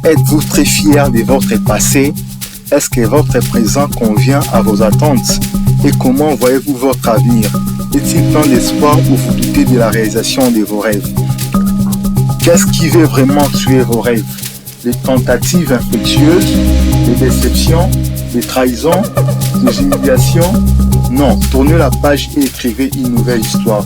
Êtes-vous très fier de votre passé? Est-ce que votre présent convient à vos attentes? Et comment voyez-vous votre avenir? Est-il plein d'espoir ou vous doutez de la réalisation de vos rêves? Qu'est-ce qui veut vraiment tuer vos rêves? Les tentatives infructueuses, les déceptions, les trahisons, les humiliations? Non, tournez la page et écrivez une nouvelle histoire.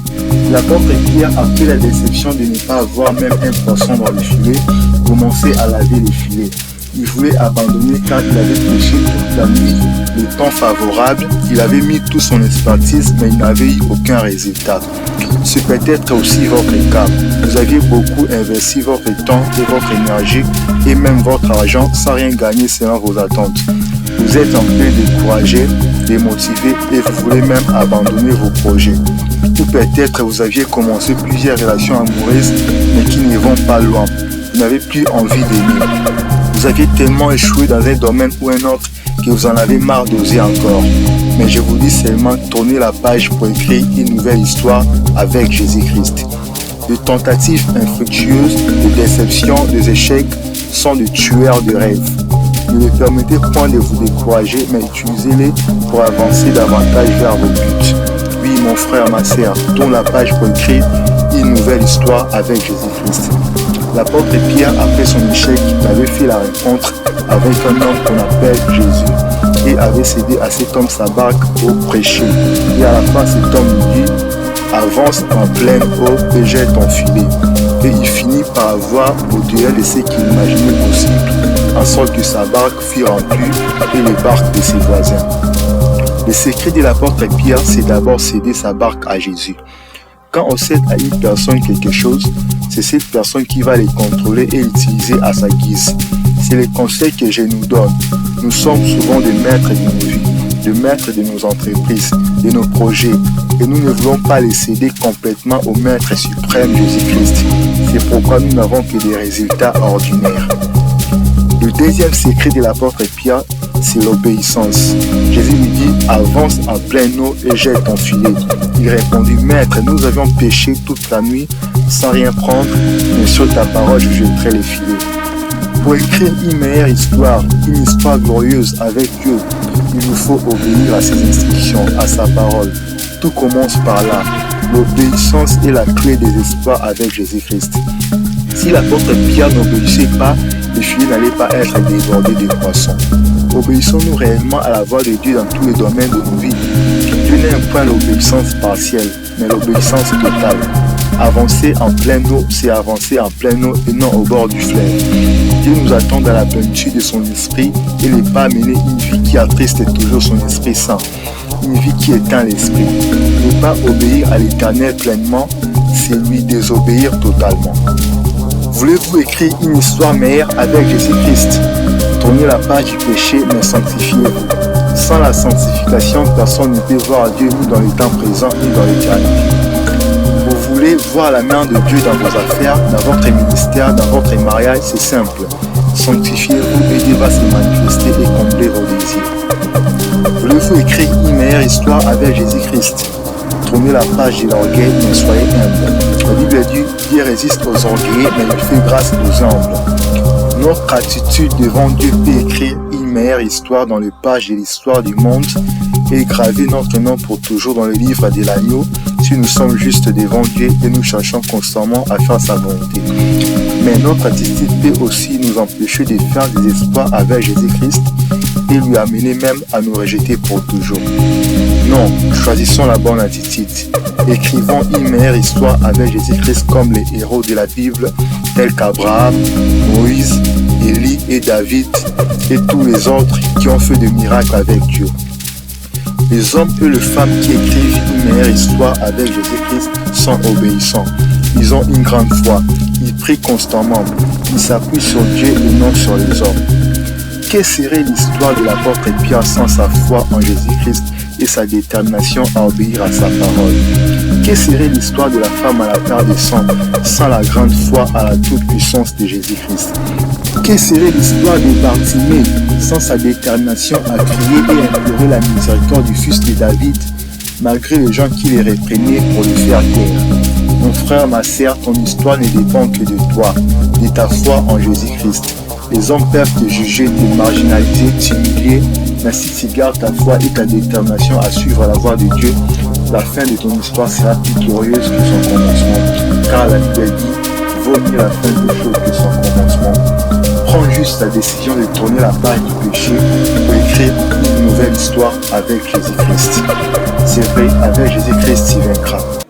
L'apôtre Pierre, après la déception de ne pas avoir même un poisson dans le filet, commençait à laver les filets. Il voulait abandonner car il avait pêché toute la nuit, le temps favorable, il avait mis toute son expertise mais il n'avait eu aucun résultat. C'est peut-être aussi votre cas. Vous aviez beaucoup investi votre temps et votre énergie et même votre argent sans rien gagner selon vos attentes. Vous êtes un peu découragé, démotivé et vous voulez même abandonner vos projets. Ou peut-être vous aviez commencé plusieurs relations amoureuses mais qui ne vont pas loin. Vous n'avez plus envie d'aimer. Vous aviez tellement échoué dans un domaine ou un autre que vous en avez marre d'oser encore. Mais je vous dis seulement tournez la page pour écrire une nouvelle histoire avec Jésus-Christ. Les tentatives infructueuses, les déceptions, les échecs sont des tueurs de rêves. Ne les permettez point de vous décourager, mais utilisez-les pour avancer davantage vers vos buts. Oui, mon frère, ma sœur, tourne la page pour écrire une nouvelle histoire avec Jésus-Christ. L'apôtre Pierre, après son échec, avait fait la rencontre avec un homme qu'on appelle Jésus et avait cédé à cet homme sa barque pour prêcher. Et à la fin, cet homme lui dit « Avance en pleine eau et jette ton filet ». Et il finit par avoir au-delà de ce qu'il imaginait possible, en sorte que sa barque fut remplie et les barques de ses voisins. Le secret de l'apôtre Pierre, c'est d'abord céder sa barque à Jésus. Quand on cède à une personne quelque chose, c'est cette personne qui va les contrôler et l'utiliser à sa guise. C'est le conseil que je nous donne. Nous sommes souvent des maîtres de nos vies, des maîtres de nos entreprises, de nos projets, et nous ne voulons pas les céder complètement au Maître suprême Jésus-Christ. C'est pourquoi nous n'avons que des résultats ordinaires. Le deuxième secret de l'apôtre Pierre, c'est l'obéissance. Jésus lui dit « Avance en pleine eau et jette ton filet ». Il répondit « Maître, nous avions péché toute la nuit sans rien prendre, mais sur ta parole je jetterai les filets ». Pour écrire une meilleure histoire, une histoire glorieuse avec Dieu, il nous faut obéir à ses instructions, à sa parole. Tout commence par là. L'obéissance est la clé des espoirs avec Jésus-Christ. Si l'apôtre Pierre n'obéissait pas, les filets n'allaient pas être débordés de poissons. Obéissons-nous réellement à la voix de Dieu dans tous les domaines de nos vies. Dieu n'aime point l'obéissance partielle, mais l'obéissance totale. Avancer en pleine eau, c'est avancer en pleine eau et non au bord du fleuve. Dieu nous attend dans la plénitude de son esprit et ne pas mener une vie qui attriste toujours son Esprit Saint, une vie qui éteint l'esprit. Ne pas obéir à l'Éternel pleinement, c'est lui désobéir totalement. Voulez-vous écrire une histoire meilleure avec Jésus-Christ? Tournez la page du péché, mais sanctifiez-vous. Sans la sanctification, personne ne peut voir Dieu ni dans le temps présent ni dans l'éternité. Vous voulez voir la main de Dieu dans vos affaires, dans votre ministère, dans votre mariage, c'est simple. Sanctifiez-vous et Dieu va se manifester et combler vos désirs. Voulez-vous écrire une meilleure histoire avec Jésus-Christ? Tournez la page de l'orgueil, mais soyez humble. La Bible dit Dieu résiste aux orgueilleux, mais il fait grâce aux humbles. Notre attitude devant Dieu peut écrire une meilleure histoire dans les pages de l'histoire du monde et graver notre nom pour toujours dans le livre de l'agneau si nous sommes justes devant Dieu et nous cherchons constamment à faire sa volonté. Mais notre attitude peut aussi nous empêcher de faire des espoirs avec Jésus-Christ et lui amener même à nous rejeter pour toujours. Non, choisissons la bonne attitude. Écrivons une meilleure histoire avec Jésus-Christ comme les héros de la Bible, tels qu'Abraham, Moïse, Élie et David et tous les autres qui ont fait des miracles avec Dieu. Les hommes et les femmes qui écrivent une meilleure histoire avec Jésus-Christ sont obéissants. Ils ont une grande foi. Ils prient constamment. Ils s'appuient sur Dieu et non sur les hommes. Quelle serait l'histoire de l'apôtre Pierre sans sa foi en Jésus-Christ et sa détermination à obéir à sa parole? Quelle serait l'histoire de la femme à la terre des sangs sans la grande foi à la toute-puissance de Jésus-Christ? Quelle serait l'histoire de Bartimée sans sa détermination à crier et implorer la miséricorde du fils de David, malgré les gens qui les réprenaient pour le faire taire? Mon frère, ma sœur, ton histoire ne dépend que de toi, de ta foi en Jésus-Christ. Les hommes peuvent te juger, te marginaliser, t'humilier, mais si tu gardes ta foi et ta détermination à suivre la voie de Dieu, la fin de ton histoire sera plus glorieuse que son commencement. Car la Bible dit, vaut mieux la fin des choses que son commencement. Prends juste la décision de tourner la page du péché pour écrire une nouvelle histoire avec Jésus-Christ. C'est vrai, avec Jésus-Christ, tu vaincras.